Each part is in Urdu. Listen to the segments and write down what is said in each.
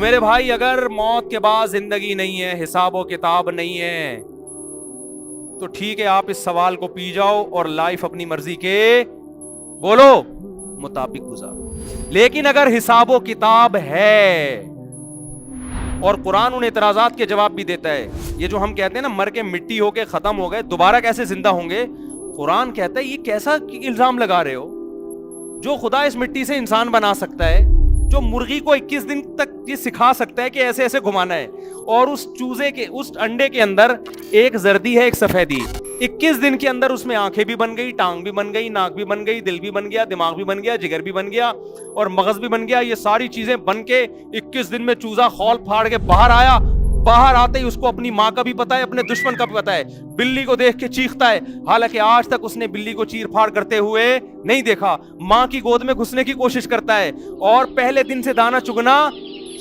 میرے بھائی اگر موت کے بعد زندگی نہیں ہے, حساب و کتاب نہیں ہے, تو ٹھیک ہے آپ اس سوال کو پی جاؤ اور لائف اپنی مرضی کے بولو مطابق گزارو. لیکن اگر حساب و کتاب ہے, اور قرآن ان اعتراضات کے جواب بھی دیتا ہے, یہ جو ہم کہتے ہیں نا مر کے مٹی ہو کے ختم ہو گئے, دوبارہ کیسے زندہ ہوں گے, قرآن کہتا ہے یہ کیسا الزام لگا رہے ہو؟ جو خدا اس مٹی سے انسان بنا سکتا ہے, جو مرغی کو 21 دن تک یہ سکھا سکتا ہے کہ ایسے ایسے گھمانا ہے, اور اس چوزے کے اس انڈے کے اندر ایک زردی ہے ایک سفیدی, 21 دن کے اندر اس میں آنکھیں بھی بن گئی, ٹانگ بھی بن گئی, ناک بھی بن گئی, دل بھی بن گیا, دماغ بھی بن گیا, جگر بھی بن گیا اور مغز بھی بن گیا. یہ ساری چیزیں بن کے 21 دن میں چوزا خول پھاڑ کے باہر آیا. باہر آتے ہی اس کو اپنی ماں کا بھی پتا ہے, اپنے دشمن کا بھی پتا ہے. بلی کو دیکھ کے چیختا ہے, حالانکہ آج تک اس نے بلی کو چیر پھاڑ کرتے ہوئے نہیں دیکھا. ماں کی گود میں گھسنے کی کوشش کرتا ہے اور پہلے دن سے دانا چگنا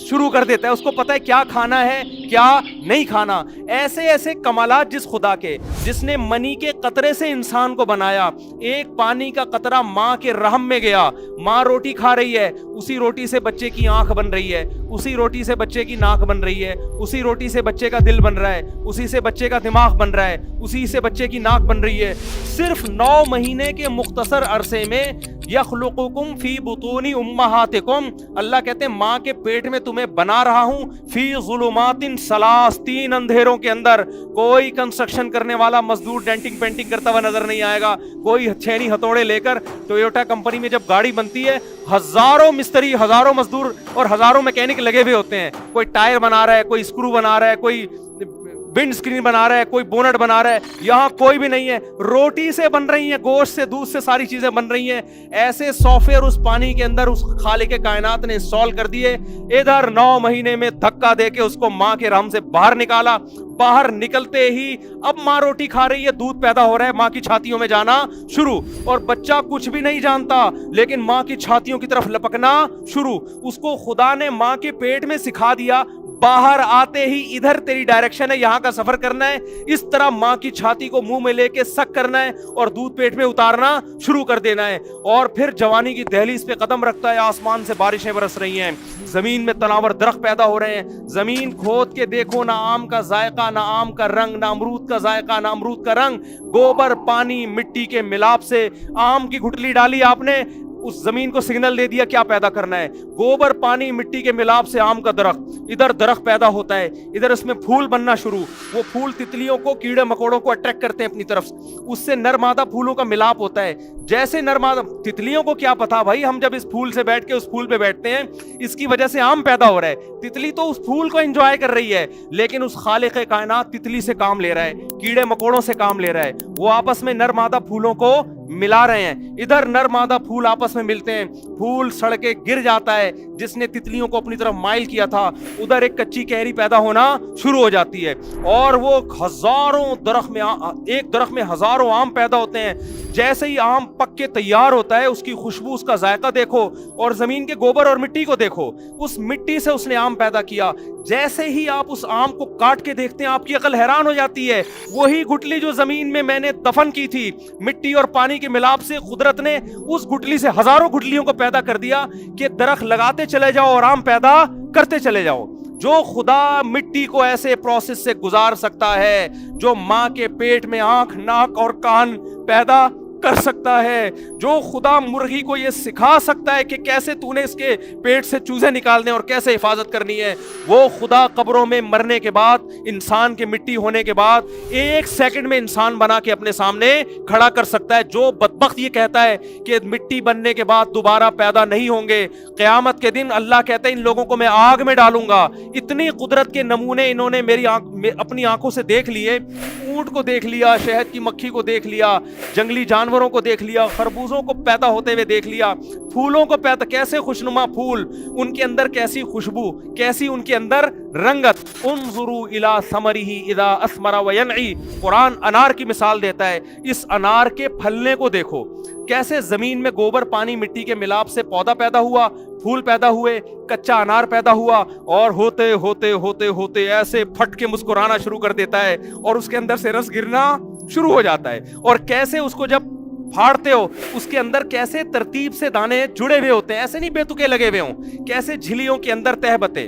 شروع کر دیتا ہے. اس کو پتا ہے کیا کھانا ہے کیا نہیں کھانا. ایسے ایسے کمالات جس خدا کے, جس نے منی کے قطرے سے انسان کو بنایا, ایک پانی کا قطرہ ماں کے رحم میں گیا, ماں روٹی کھا رہی ہے, اسی روٹی سے بچے کی آنکھ بن رہی ہے, اسی روٹی سے بچے کی ناک بن رہی ہے, اسی روٹی سے بچے کا دل بن رہا ہے, اسی سے بچے کا دماغ بن رہا ہے, اسی سے بچے کی ناک بن رہی ہے. صرف 9 مہینے کے مختصر عرصے میں یخلقکم فی بطون امہاتکم, اللہ کہتے ہیں ماں کے پیٹ میں تمہیں بنا رہا ہوں, فی ظلمات ثلاث, 3 اندھیروں کے اندر. کوئی کنسٹرکشن کرنے والا مزدور ڈینٹنگ پینٹنگ کرتا ہوا نظر نہیں آئے گا, کوئی چھینی ہتھوڑے لے کر. ٹویوٹا کمپنی میں جب گاڑی بنتی ہے, ہزاروں مستری, ہزاروں مزدور اور ہزاروں میکینک لگے ہوئے ہوتے ہیں. کوئی ٹائر بنا رہا ہے, کوئی اسکرو بنا رہا ہے, کوئی ونڈ سکرین بنا رہا ہے, کوئی بونٹ بنا رہا ہے. یہاں کوئی بھی نہیں ہے, روٹی سے بن رہی ہیں, گوشت سے, دودھ سے ساری چیزیں بن رہی ہیں. ایسے سافٹ ویئر اس پانی کے اندر اس خالق کائنات نے انسٹال کر دیے. ادھر 9 مہینے میں دھکا دے کے اس کو ماں کے رحم سے باہر نکالا. باہر نکلتے ہی اب ماں روٹی کھا رہی ہے, دودھ پیدا ہو رہا ہے, ماں کی چھاتیوں میں جانا شروع, اور بچہ کچھ بھی نہیں جانتا لیکن ماں کی چھاتیوں کی طرف لپکنا شروع. اس کو خدا نے ماں کے پیٹ میں سکھا دیا, باہر آتے ہی ادھر تیری ڈائریکشن ہے, یہاں کا سفر کرنا ہے, اس طرح ماں کی چھاتی کو منہ میں لے کے سک کرنا ہے اور دودھ پیٹ میں اتارنا شروع کر دینا ہے. اور پھر جوانی کی دہلیز پہ قدم رکھتا ہے, آسمان سے بارشیں برس رہی ہیں, زمین میں تناور درخت پیدا ہو رہے ہیں. زمین کھود کے دیکھو, نہ آم کا ذائقہ, نہ آم کا رنگ, نہ امرود کا ذائقہ, نہ امرود کا رنگ. گوبر پانی مٹی کے ملاپ سے آم کی گٹلی ڈالی آپ نے, اس زمین کو سگنل دے دیا کیا پیدا کرنا ہے. گوبر پانی مٹی کے ملاپ سے آم کا درخت, ادھر درخت پیدا ہوتا ہے, ادھر اس میں پھول بننا شروع. وہ پھول تتلیوں کو, کیڑے مکوڑوں کو اٹریکٹ کرتے ہیں اپنی طرف, اس سے نر مادہ پھولوں کا ملاپ ہوتا ہے. جیسے نر مادہ, تتلیوں کو کیا پتا بھائی, ہم جب اس پھول سے بیٹھ کے اس پھول پہ بیٹھتے ہیں اس کی وجہ سے آم پیدا ہو رہا ہے. تتلی تو اس پھول کو انجوائے کر رہی ہے, لیکن اس خالق کائنات تتلی سے کام لے رہا ہے, کیڑے مکوڑوں سے کام لے رہا ہے. وہ آپس میں نر مادہ پھولوں کو ملا رہے ہیں. ادھر نر مادہ پھول آپس میں ملتے ہیں, پھول سڑ کے گر جاتا ہے, جس نے تتلیوں کو اپنی طرف مائل کیا تھا. ادھر ایک کچی کیری پیدا ہونا شروع ہو جاتی ہے, اور وہ ہزاروں درخت میں, ایک درخت میں ہزاروں آم پیدا ہوتے ہیں. جیسے ہی آم پک کے تیار ہوتا ہے, اس کی خوشبو, اس کا ذائقہ دیکھو, اور زمین کے گوبر اور مٹی کو دیکھو, اس مٹی سے اس نے آم پیدا کیا. جیسے ہی آپ اس آم کو کاٹ کے دیکھتے ہیں, آپ کی عقل حیران ہو جاتی ہے. وہی گٹلی جو زمین میں نے دفن کی تھی, مٹی اور پانی کے ملاپ سے قدرت نے اس گٹلی سے ہزاروں گٹلیوں کو پیدا کر دیا کہ درخت لگاتے چلے جاؤ اور آم پیدا کرتے چلے جاؤ. جو خدا مٹی کو ایسے پروسیس سے گزار سکتا ہے, جو ماں کے پیٹ میں آنکھ, ناک اور کان پیدا کر سکتا ہے, جو خدا مرغی کو یہ سکھا سکتا ہے کہ کیسے تو نے اس کے پیٹ سے چوزے نکالنے اور کیسے حفاظت کرنی ہے, وہ خدا قبروں میں مرنے کے بعد, انسان کے مٹی ہونے کے بعد 1 سیکنڈ میں انسان بنا کے اپنے سامنے کھڑا کر سکتا ہے. جو بدبخت یہ کہتا ہے کہ مٹی بننے کے بعد دوبارہ پیدا نہیں ہوں گے, قیامت کے دن اللہ کہتا ہے ان لوگوں کو میں آگ میں ڈالوں گا. اتنی قدرت کے نمونے انہوں نے اپنی آنکھوں سے دیکھ لیے, اونٹ کو دیکھ لیا, شہد کی مکھی کو دیکھ لیا, جنگلی جانوروں کو دیکھ لیا, خربوزوں کو پیدا ہوتے ہوئے دیکھ لیا, پھولوں کو پیدا, کیسے خوشنما پھول, ان کے اندر کیسی خوشبو, کیسی ان کے اندر رنگت. انظروا الی ثمرہ اذا اثمر وینعی, قرآن انار کی مثال دیتا ہے. اس انار کے پھلنے کو دیکھو, کیسے زمین میں گوبر پانی مٹی کے ملاپ سے پودا پیدا ہوا, پھول پیدا ہوئے, کچا انار پیدا ہوا, اور ہوتے ہوتے ہوتے ہوتے ایسے پھٹ کے مسکرانا شروع کر دیتا ہے, اور اس کے اندر سے رس گرنا شروع ہو جاتا ہے. اور کیسے اس کو جب پھاڑتے ہو, اس کے اندر کیسے ترتیب سے دانے جڑے ہوئے ہوتے ہیں, ایسے نہیں بے تکے لگے ہوئے ہوں, کیسے جھلیوں کے اندر تہبتے.